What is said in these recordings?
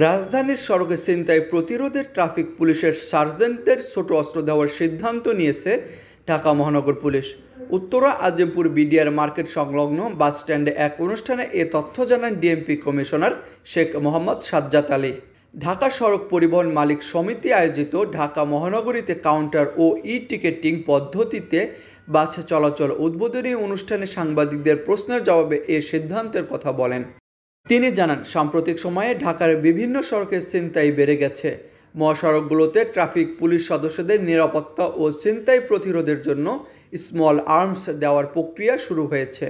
রাজধানীর সড়কে ছিনতাই প্রতিরোধে ট্রাফিক পুলিশের সার্জেন্টদের ছোট অস্ত্র দেওয়ার সিদ্ধান্ত নিয়েছে ঢাকা মহানগর police. Uttara Azimpur BDR market সংলগ্ন বাসস্ট্যান্ডে এক অনুষ্ঠানে এ তথ্য জানান ডিএমপি কমিশনার শেখ মোহাম্মদ সাজ্জাদ আলী। ঢাকা সড়ক পরিবহন মালিক সমিতি আয়োজিত ঢাকা মহানগরীতে কাউন্টার ও টিকেটিং পদ্ধতিতে বাস চলাচল উদ্বোধনী অনুষ্ঠানে সাংবাদিকদের প্রশ্নের জবাবে এ সিদ্ধান্তের কথা বলেন। তিনি জানান, সাম্প্রতিক সময়ে ঢাকার বিভিন্ন সড়কে ছিনতাই বেড়ে গেছে। মহাসড়কগুলোতে ট্রাফিক পুলিশ সদস্যদের নিরাপত্তা ও ছিনতাই প্রতিরোধের জন্য স্মল আর্মস দেওয়ার প্রক্রিয়া শুরু হয়েছে।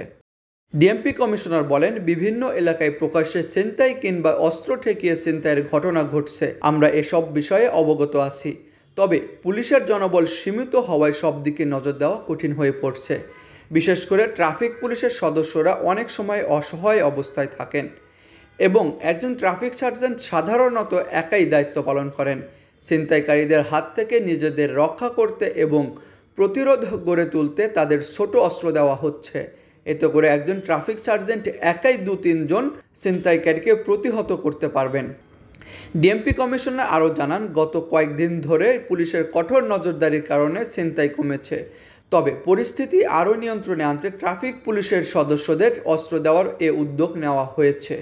ডিএমপি কমিশনার বলেন, বিভিন্ন এলাকায় প্রকাশ্যে ছিনতাই কিংবা অস্ত্র ঠেকিয়ে ছিনতাইয়ের ঘটনা ঘটছে। আমরা এসব বিষয়ে অবগত আছি। তবে পুলিশের জনবল সীমিত হওয়ায় সব দিকে নজর দেওয়া কঠিন হয়ে পড়ছে। বিশেষ করে ট্রাফিক পুলিশের সদস্যরা অনেক সময় অসহায় অবস্থায় থাকেন এবং একজন ট্রাফিক সার্জেন্ট সাধারণত একাই দায়িত্ব পালন করেন। ছিনতাইকারীদের হাত থেকে নিজেদের রক্ষা করতে এবং প্রতিরোধ গড়ে তুলতে তাদের ছোট অস্ত্র দেওয়া হচ্ছে। এতে করে একজন ট্রাফিক সার্জেন্ট একাই 2-3 জন ছিনতাইকারীকে প্রতিহত করতে পারবেন। ডিএমপি কমিশনার আরও জানান, গত কয়েকদিন ধরে পুলিশের কঠোর নজরদারির কারণে ছিনতাই কমেছে। তবে পরিস্থিতি আরও নিয়ন্ত্রণে আনতে ট্রাফিক পুলিশের সদস্যদের অস্ত্র দেওয়ার এ উদ্যোগ নেওয়া হয়েছে।